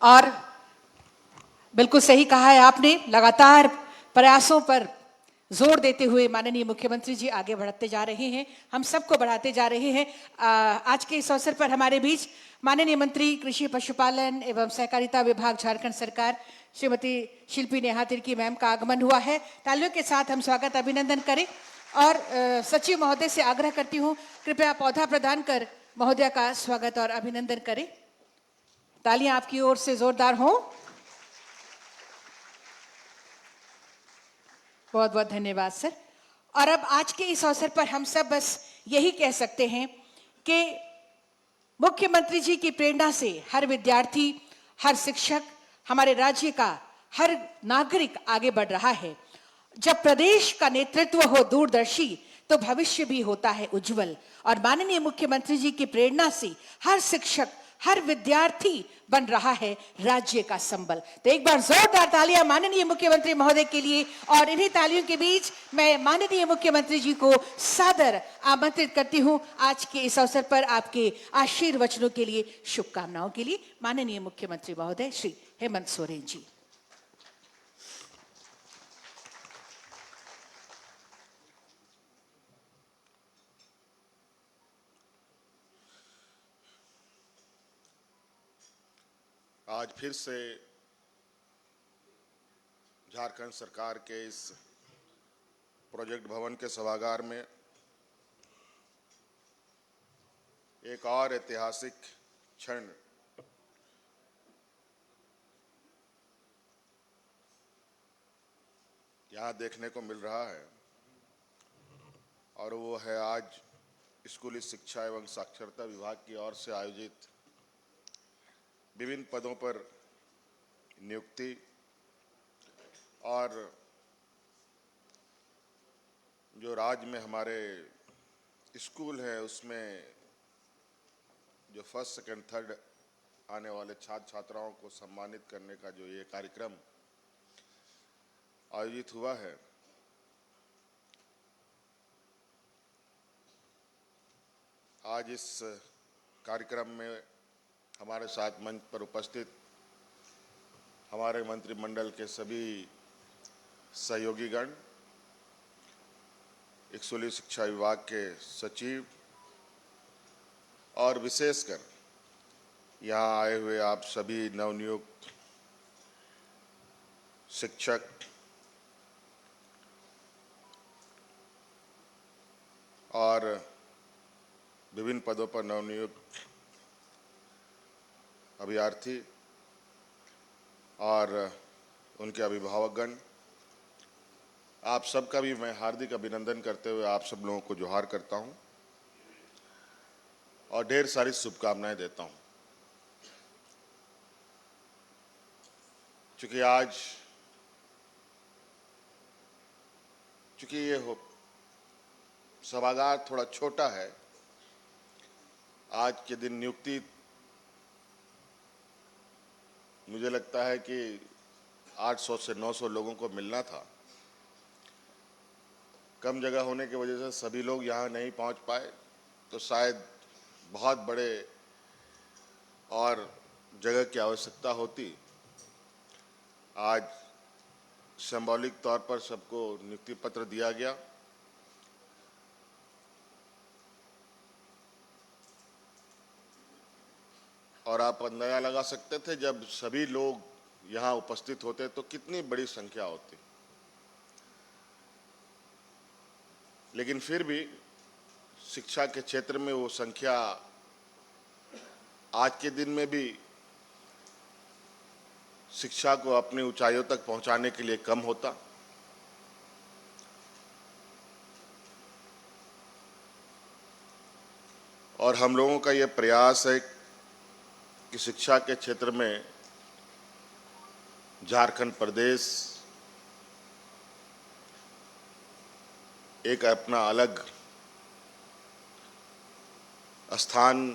और बिल्कुल सही कहा है आपने, लगातार प्रयासों पर जोर देते हुए माननीय मुख्यमंत्री जी आगे बढ़ते जा रहे हैं, हम सबको बढ़ाते जा रहे हैं। आज के इस अवसर पर हमारे बीच माननीय मंत्री कृषि पशुपालन एवं सहकारिता विभाग झारखंड सरकार श्रीमती शिल्पी नेहा तिर्की मैम का आगमन हुआ है। तालियों के साथ हम स्वागत अभिनंदन करें और सचिव महोदय से आग्रह करती हूँ कृपया पौधा प्रदान कर महोदय का स्वागत और अभिनंदन करें। तालियां आपकी ओर से जोरदार हों। बहुत बहुत धन्यवाद सर। और अब आज के इस अवसर पर हम सब बस यही कह सकते हैं कि मुख्यमंत्री जी की प्रेरणा से हर विद्यार्थी, हर शिक्षक, हमारे राज्य का हर नागरिक आगे बढ़ रहा है। जब प्रदेश का नेतृत्व हो दूरदर्शी तो भविष्य भी होता है उज्जवल। और माननीय मुख्यमंत्री जी की प्रेरणा से हर शिक्षक, हर विद्यार्थी बन रहा है राज्य का संबल। तो एक बार जोरदार तालियां माननीय मुख्यमंत्री महोदय के लिए। और इन्हीं तालियों के बीच मैं माननीय मुख्यमंत्री जी को सादर आमंत्रित करती हूं आज के इस अवसर पर आपके आशीर्वचनों के लिए, शुभकामनाओं के लिए। माननीय मुख्यमंत्री महोदय श्री हेमंत सोरेन जी। आज फिर से झारखंड सरकार के इस प्रोजेक्ट भवन के सभागार में एक और ऐतिहासिक क्षण यहाँ देखने को मिल रहा है और वो है आज स्कूली शिक्षा एवं साक्षरता विभाग की ओर से आयोजित विभिन्न पदों पर नियुक्ति और जो राज्य में हमारे स्कूल है उसमें जो फर्स्ट, सेकंड, थर्ड आने वाले छात्र छात्राओं को सम्मानित करने का जो ये कार्यक्रम आयोजित हुआ है, आज इस कार्यक्रम में हमारे साथ मंच पर उपस्थित हमारे मंत्रिमंडल के सभी सहयोगीगण, स्कूली शिक्षा विभाग के सचिव और विशेषकर यहाँ आए हुए आप सभी नवनियुक्त शिक्षक और विभिन्न पदों पर नवनियुक्त अभ्यर्थी और उनके अभिभावकगण, आप सबका भी मैं हार्दिक अभिनंदन करते हुए आप सब लोगों को जोहार करता हूं और ढेर सारी शुभकामनाएं देता हूं। चूंकि ये सभागार थोड़ा छोटा है, आज के दिन नियुक्ति मुझे लगता है कि 800 से 900 लोगों को मिलना था। कम जगह होने की वजह से सभी लोग यहाँ नहीं पहुँच पाए, तो शायद बहुत बड़े और जगह की आवश्यकता होती। आज सिंबॉलिक तौर पर सबको नियुक्ति पत्र दिया गया। और आप अंदाजा लगा सकते थे जब सभी लोग यहाँ उपस्थित होते तो कितनी बड़ी संख्या होती। लेकिन फिर भी शिक्षा के क्षेत्र में वो संख्या आज के दिन में भी शिक्षा को अपनी ऊंचाइयों तक पहुंचाने के लिए कम होता। और हम लोगों का ये प्रयास है कि शिक्षा के क्षेत्र में झारखंड प्रदेश एक अपना अलग स्थान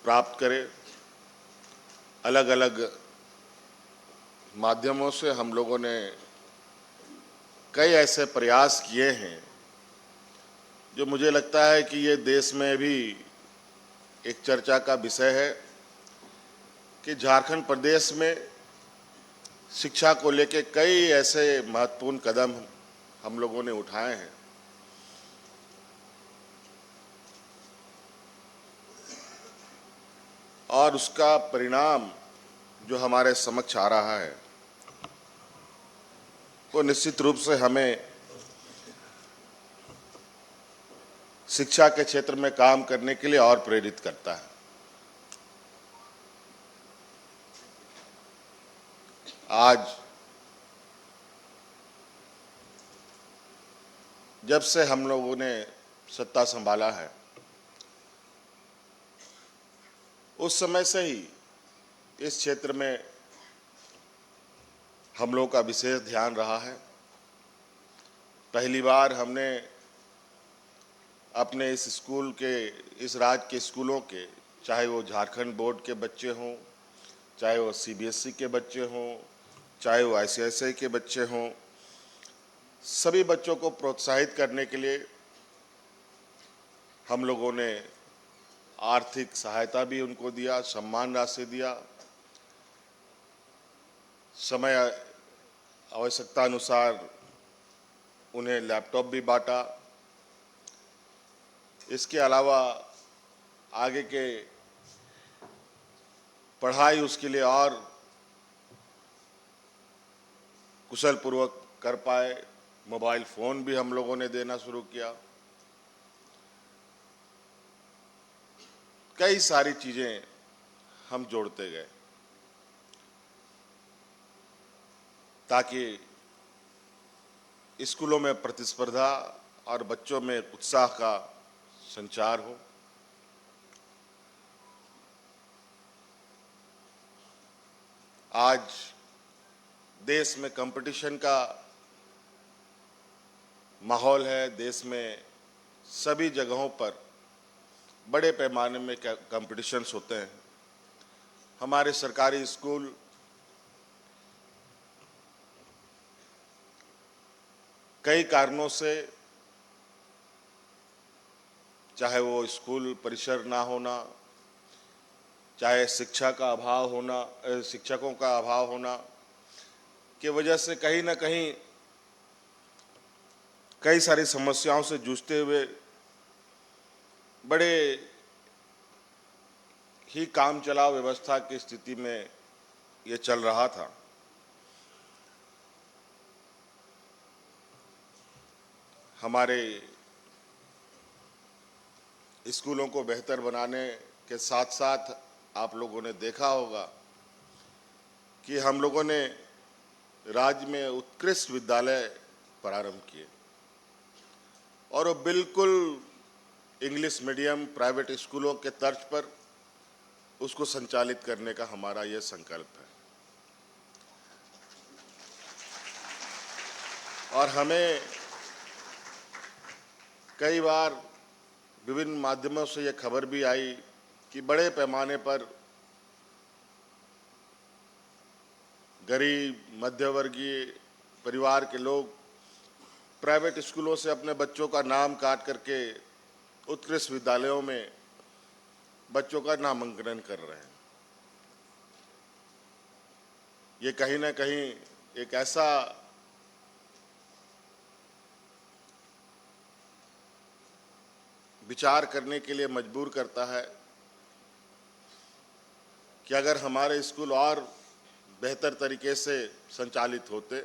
प्राप्त करे। अलग अलग माध्यमों से हम लोगों ने कई ऐसे प्रयास किए हैं जो मुझे लगता है कि ये देश में भी एक चर्चा का विषय है कि झारखंड प्रदेश में शिक्षा को लेकर कई ऐसे महत्वपूर्ण कदम हम लोगों ने उठाए हैं और उसका परिणाम जो हमारे समक्ष आ रहा है वो निश्चित रूप से हमें शिक्षा के क्षेत्र में काम करने के लिए और प्रेरित करता है। आज जब से हम लोगों ने सत्ता संभाला है उस समय से ही इस क्षेत्र में हम लोगों का विशेष ध्यान रहा है। पहली बार हमने अपने इस स्कूल के, इस राज्य के स्कूलों के, चाहे वो झारखंड बोर्ड के बच्चे हों, चाहे वो सीबीएसई के बच्चे हों, चाहे वो आईसीएसई के बच्चे हों, सभी बच्चों को प्रोत्साहित करने के लिए हम लोगों ने आर्थिक सहायता भी उनको दिया, सम्मान राशि दिया, समय आवश्यकता अनुसार उन्हें लैपटॉप भी बांटा। इसके अलावा आगे के पढ़ाई उसके लिए और कुशल पूर्वक कर पाए, मोबाइल फोन भी हम लोगों ने देना शुरू किया। कई सारी चीजें हम जोड़ते गए ताकि स्कूलों में प्रतिस्पर्धा और बच्चों में उत्साह का संचार हो। आज देश में कंपटीशन का माहौल है। देश में सभी जगहों पर बड़े पैमाने में कंपटीशंस होते हैं। हमारे सरकारी स्कूल कई कारणों से, चाहे वो स्कूल परिसर ना होना, चाहे शिक्षा का अभाव होना, शिक्षकों का अभाव होना की वजह से कहीं ना कहीं कई सारी समस्याओं से जूझते हुए बड़े ही काम चलाओ व्यवस्था की स्थिति में ये चल रहा था। हमारे स्कूलों को बेहतर बनाने के साथ साथ आप लोगों ने देखा होगा कि हम लोगों ने राज्य में उत्कृष्ट विद्यालय प्रारंभ किए और वो बिल्कुल इंग्लिश मीडियम प्राइवेट स्कूलों के तर्ज पर उसको संचालित करने का हमारा ये संकल्प है। और हमें कई बार विभिन्न माध्यमों से ये खबर भी आई कि बड़े पैमाने पर गरीब मध्यवर्गीय परिवार के लोग प्राइवेट स्कूलों से अपने बच्चों का नाम काट करके उत्कृष्ट विद्यालयों में बच्चों का नामांकन कर रहे हैं। ये कहीं ना कहीं एक ऐसा विचार करने के लिए मजबूर करता है कि अगर हमारे स्कूल और बेहतर तरीके से संचालित होते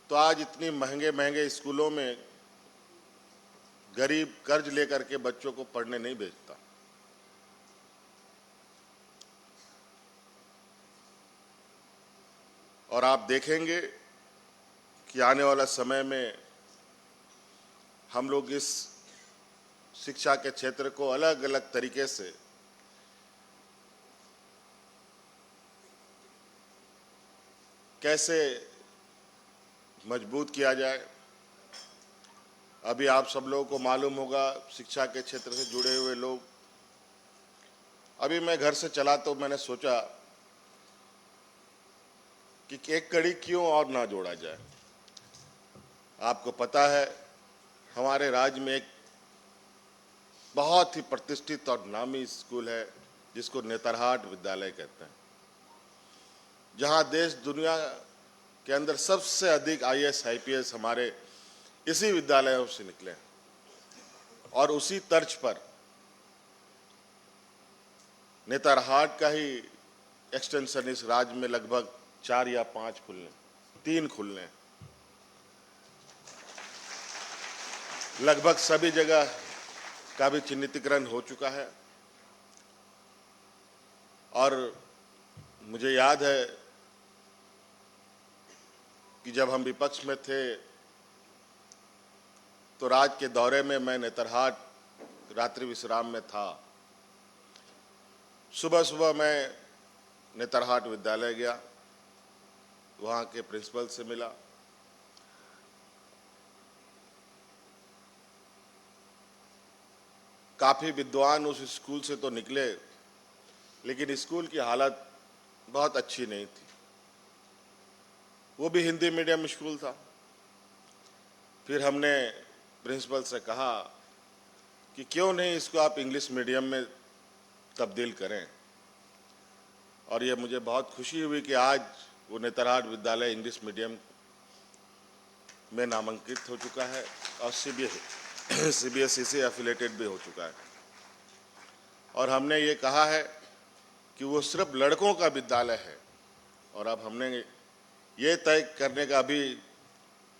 तो आज इतनी महंगे महंगे स्कूलों में गरीब कर्ज लेकर के बच्चों को पढ़ने नहीं भेजता। और आप देखेंगे कि आने वाला समय में हम लोग इस शिक्षा के क्षेत्र को अलग अलग तरीके से कैसे मजबूत किया जाए। अभी आप सब लोगों को मालूम होगा, शिक्षा के क्षेत्र से जुड़े हुए लोग, अभी मैं घर से चला तो मैंने सोचा कि एक कड़ी क्यों और ना जोड़ा जाए। आपको पता है हमारे राज्य में एक बहुत ही प्रतिष्ठित और नामी स्कूल है जिसको नेतरहाट विद्यालय कहते हैं, जहां देश दुनिया के अंदर सबसे अधिक आईएएस आईपीएस हमारे इसी विद्यालयों से निकले हैं। और उसी तर्ज पर नेतरहाट का ही एक्सटेंशन इस राज्य में लगभग 4 या 5 खुलने, 3 खुलने, लगभग सभी जगह का भी चिन्हितीकरण हो चुका है। और मुझे याद है कि जब हम विपक्ष में थे तो राज के दौरे में मैं नेतरहाट रात्रि विश्राम में था। सुबह सुबह मैं नेतरहाट विद्यालय गया, वहाँ के प्रिंसिपल से मिला। काफ़ी विद्वान उस स्कूल से तो निकले, लेकिन स्कूल की हालत बहुत अच्छी नहीं थी। वो भी हिंदी मीडियम स्कूल था। फिर हमने प्रिंसिपल से कहा कि क्यों नहीं इसको आप इंग्लिश मीडियम में तब्दील करें। और ये मुझे बहुत खुशी हुई कि आज वो नेतरहाट विद्यालय इंग्लिश मीडियम में नामांकित हो चुका है और सीबीएसई से एफिलेटेड भी हो चुका है। और हमने ये कहा है कि वो सिर्फ लड़कों का विद्यालय है। और अब हमने ये तय करने का अभी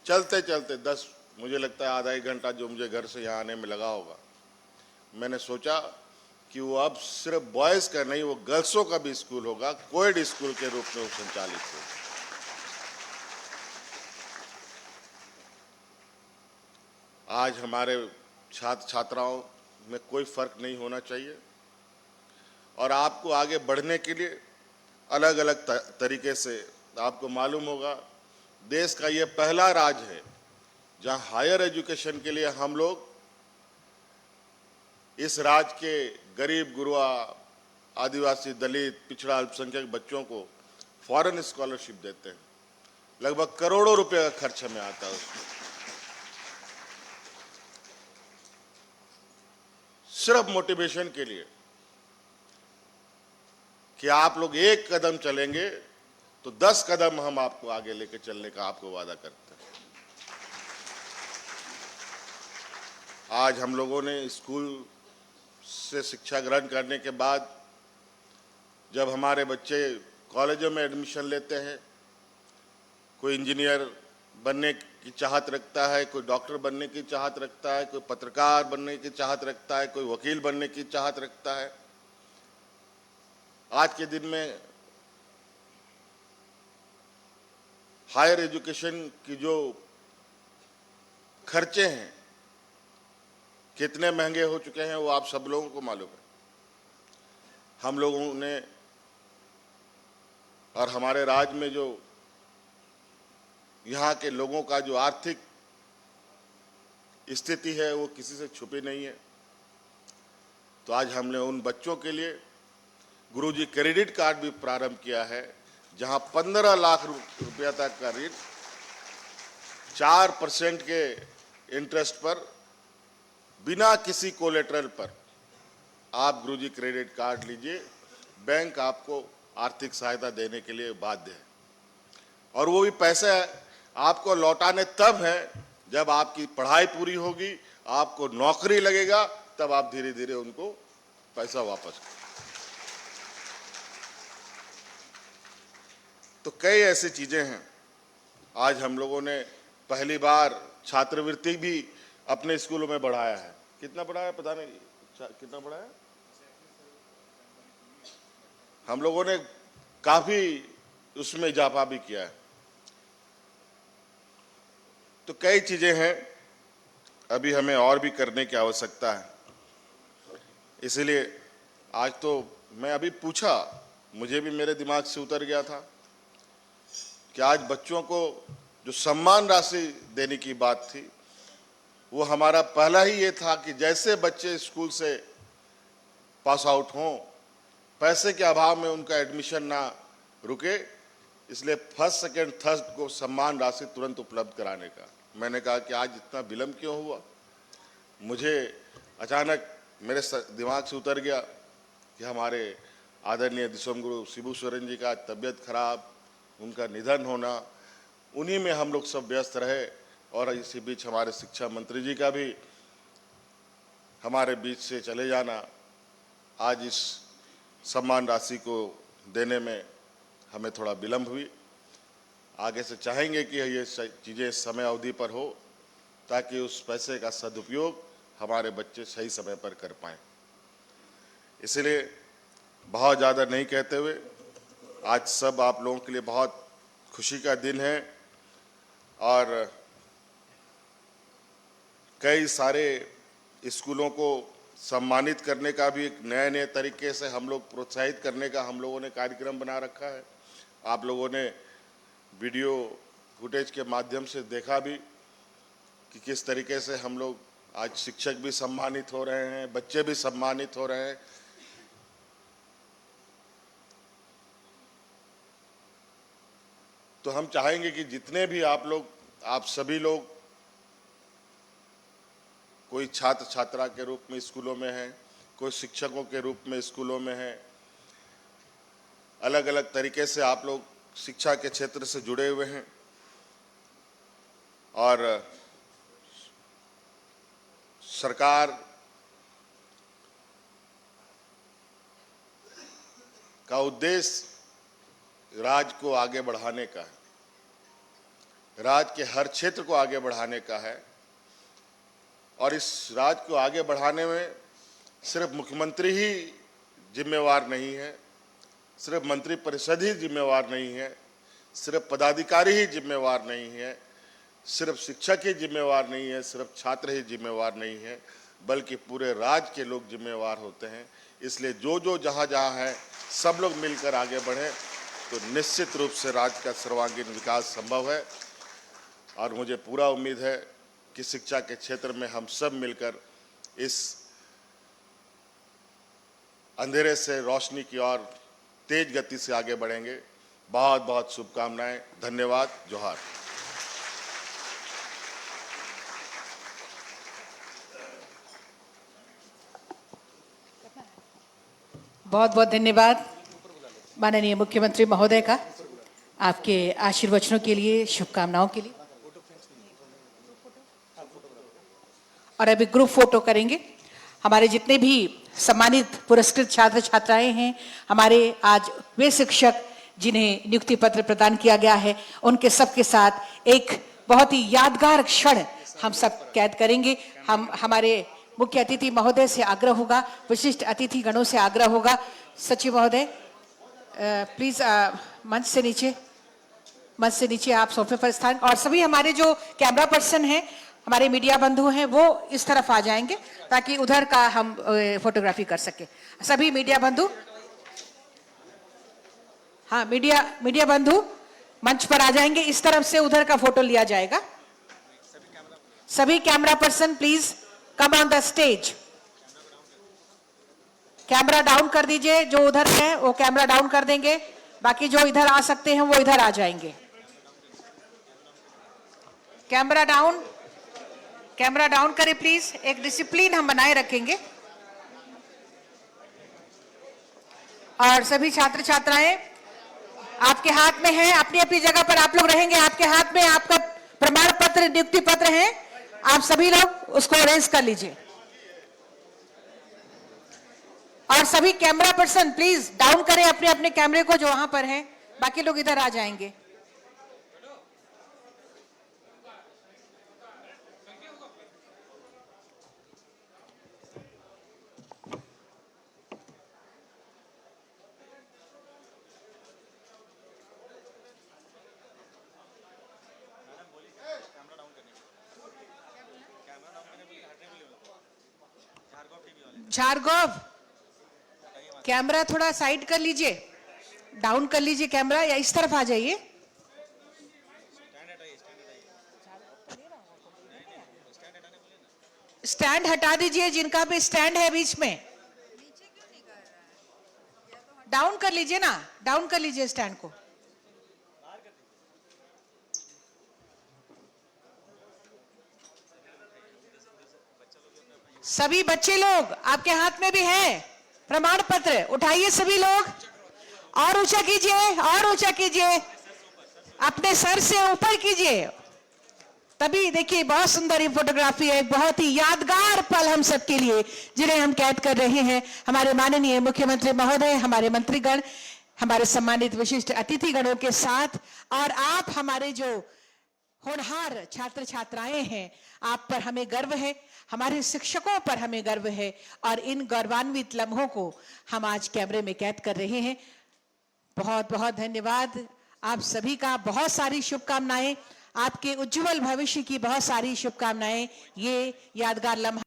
चलते चलते मुझे लगता है आधा एक घंटा जो मुझे घर से यहाँ आने में लगा होगा, मैंने सोचा कि वो अब सिर्फ बॉयज़ का नहीं, वो गर्ल्सों का भी स्कूल होगा, कोएड स्कूल के रूप में वो संचालित होगा। आज हमारे छात्र छात्राओं में कोई फर्क नहीं होना चाहिए। और आपको आगे बढ़ने के लिए अलग अलग तरीके से, आपको मालूम होगा देश का ये पहला राज्य है जहां हायर एजुकेशन के लिए हम लोग इस राज्य के गरीब गुरबा, आदिवासी, दलित, पिछड़ा, अल्पसंख्यक बच्चों को फॉरेन स्कॉलरशिप देते हैं। लगभग करोड़ों रुपए का खर्च हमें आता है उसमें, सिर्फ मोटिवेशन के लिए कि आप लोग एक कदम चलेंगे तो 10 कदम हम आपको आगे लेके चलने का आपको वादा करते हैं। आज हम लोगों ने स्कूल से शिक्षा ग्रहण करने के बाद जब हमारे बच्चे कॉलेजों में एडमिशन लेते हैं, कोई इंजीनियर बनने की चाहत रखता है, कोई डॉक्टर बनने की चाहत रखता है, कोई पत्रकार बनने की चाहत रखता है, कोई वकील बनने की चाहत रखता है। आज के दिन में हायर एजुकेशन की जो खर्चे हैं कितने महंगे हो चुके हैं वो आप सब लोगों को मालूम है। हम लोगों ने और हमारे राज्य में जो यहाँ के लोगों का जो आर्थिक स्थिति है वो किसी से छुपी नहीं है। तो आज हमने उन बच्चों के लिए गुरुजी क्रेडिट कार्ड भी प्रारंभ किया है, जहां 15 लाख रुपया तक का ऋण 4% के इंटरेस्ट पर बिना किसी कोलेटरल पर आप गुरुजी क्रेडिट कार्ड लीजिए, बैंक आपको आर्थिक सहायता देने के लिए बाध्य है। और वो भी पैसे आपको लौटाने तब है जब आपकी पढ़ाई पूरी होगी, आपको नौकरी लगेगा, तब आप धीरे धीरे उनको पैसा वापस। तो कई ऐसी चीजें हैं। आज हम लोगों ने पहली बार छात्रवृत्ति भी अपने स्कूलों में बढ़ाया है। कितना बढ़ाया पता नहीं, कितना बढ़ाया? हम लोगों ने काफी उसमें इजाफा भी किया है। तो कई चीजें हैं, अभी हमें और भी करने की आवश्यकता है। इसलिए आज तो मैं अभी पूछा, मुझे भी मेरे दिमाग से उतर गया था कि आज बच्चों को जो सम्मान राशि देने की बात थी, वो हमारा पहला ही ये था कि जैसे बच्चे स्कूल से पास आउट हों, पैसे के अभाव में उनका एडमिशन ना रुके, इसलिए फर्स्ट सेकेंड थर्ड को सम्मान राशि तुरंत उपलब्ध कराने का। मैंने कहा कि आज इतना विलम्ब क्यों हुआ। मुझे अचानक मेरे दिमाग से उतर गया कि हमारे आदरणीय दिसोम गुरु शिबू सोरेन जी का तबीयत खराब, उनका निधन होना, उन्हीं में हम लोग सब व्यस्त रहे। और इसी बीच हमारे शिक्षा मंत्री जी का भी हमारे बीच से चले जाना आज इस सम्मान राशि को देने में हमें थोड़ा विलम्ब हुई। आगे से चाहेंगे कि ये चीज़ें समय अवधि पर हो, ताकि उस पैसे का सदुपयोग हमारे बच्चे सही समय पर कर पाएँ। इसलिए बहुत ज़्यादा नहीं कहते हुए, आज सब आप लोगों के लिए बहुत खुशी का दिन है और कई सारे स्कूलों को सम्मानित करने का भी एक नए तरीके से हम लोग प्रोत्साहित करने का हम लोगों ने कार्यक्रम बना रखा है। आप लोगों ने वीडियो फुटेज के माध्यम से देखा भी कि किस तरीके से हम लोग आज शिक्षक भी सम्मानित हो रहे हैं, बच्चे भी सम्मानित हो रहे हैं। तो हम चाहेंगे कि जितने भी आप सभी लोग कोई छात्र छात्रा के रूप में स्कूलों में हैं, कोई शिक्षकों के रूप में स्कूलों में हैं, अलग अलग तरीके से आप लोग शिक्षा के क्षेत्र से जुड़े हुए हैं और सरकार का उद्देश्य राज्य को आगे बढ़ाने का है, राज्य के हर क्षेत्र को आगे बढ़ाने का है। और इस राज्य को आगे बढ़ाने में सिर्फ मुख्यमंत्री ही जिम्मेवार नहीं है, सिर्फ मंत्री परिषद ही जिम्मेवार नहीं है, सिर्फ पदाधिकारी ही जिम्मेवार नहीं है, सिर्फ शिक्षक ही जिम्मेवार नहीं है, सिर्फ छात्र ही जिम्मेवार नहीं है, बल्कि पूरे राज्य के लोग जिम्मेवार होते हैं। इसलिए जो जहाँ है सब लोग मिलकर आगे बढ़ें तो निश्चित रूप से राज्य का सर्वांगीण विकास संभव है। और मुझे पूरा उम्मीद है कि शिक्षा के क्षेत्र में हम सब मिलकर इस अंधेरे से रोशनी की ओर तेज गति से आगे बढ़ेंगे। बहुत बहुत शुभकामनाएं। धन्यवाद। जोहार। बहुत बहुत धन्यवाद माननीय मुख्यमंत्री महोदय का, आपके आशीर्वचनों के लिए, शुभकामनाओं के लिए। और अभी ग्रुप फोटो करेंगे। हमारे जितने भी सम्मानित पुरस्कृत छात्र छात्राएं हैं, हमारे आज वे शिक्षक जिन्हें नियुक्ति पत्र प्रदान किया गया है, उनके सबके साथ एक बहुत ही यादगार क्षण हम सब कैद करेंगे। हमारे मुख्य अतिथि महोदय से आग्रह होगा, विशिष्ट अतिथि गणों से आग्रह होगा, सचिव महोदय प्लीज मंच से नीचे आप सोफे पर स्थान, और सभी हमारे जो कैमरा पर्सन हैं, हमारे मीडिया बंधु हैं, वो इस तरफ आ जाएंगे ताकि उधर का हम फोटोग्राफी कर सके। सभी मीडिया बंधु, हाँ मीडिया बंधु मंच पर आ जाएंगे, इस तरफ से उधर का फोटो लिया जाएगा। सभी camera person please come on the stage. Camera down कर दीजिए, जो उधर है वो कैमरा डाउन कर देंगे, बाकी जो इधर आ सकते हैं वो इधर आ जाएंगे। कैमरा डाउन करें प्लीज, एक डिसिप्लिन हम बनाए रखेंगे। और सभी छात्र छात्राएं आपके हाथ में है, अपनी अपनी जगह पर आप लोग रहेंगे, आपके हाथ में आपका प्रमाण पत्र, नियुक्ति पत्र है, आप सभी लोग उसको अरेंज कर लीजिए। और सभी कैमरा पर्सन प्लीज डाउन करें अपने अपने कैमरे को जो वहां पर है, बाकी लोग इधर आ जाएंगे। झारगोव, कैमरा थोड़ा साइड कर लीजिए, डाउन कर लीजिए कैमरा, या इस तरफ आ जाइए। स्टैंड हटा दीजिए, जिनका भी स्टैंड है बीच में, डाउन कर लीजिए ना, डाउन कर लीजिए स्टैंड को। सभी बच्चे लोग, आपके हाथ में भी है, प्रमाण पत्र उठाइए सभी लोग, और ऊंचा कीजिए, और ऊंचा कीजिए, अपने सर से ऊपर कीजिए। तभी देखिए बहुत सुंदर ये फोटोग्राफी है, बहुत ही यादगार पल हम सबके लिए जिन्हें हम कैद कर रहे हैं। हमारे माननीय मुख्यमंत्री महोदय, हमारे मंत्रीगण, हमारे सम्मानित विशिष्ट अतिथिगणों के साथ, और आप हमारे जो होनहार छात्र छात्राएं हैं, आप पर हमें गर्व है, हमारे शिक्षकों पर हमें गर्व है, और इन गौरवान्वित लम्हों को हम आज कैमरे में कैद कर रहे हैं। बहुत बहुत धन्यवाद आप सभी का, बहुत सारी शुभकामनाएं, आपके उज्जवल भविष्य की बहुत सारी शुभकामनाएं। ये यादगार लम्हा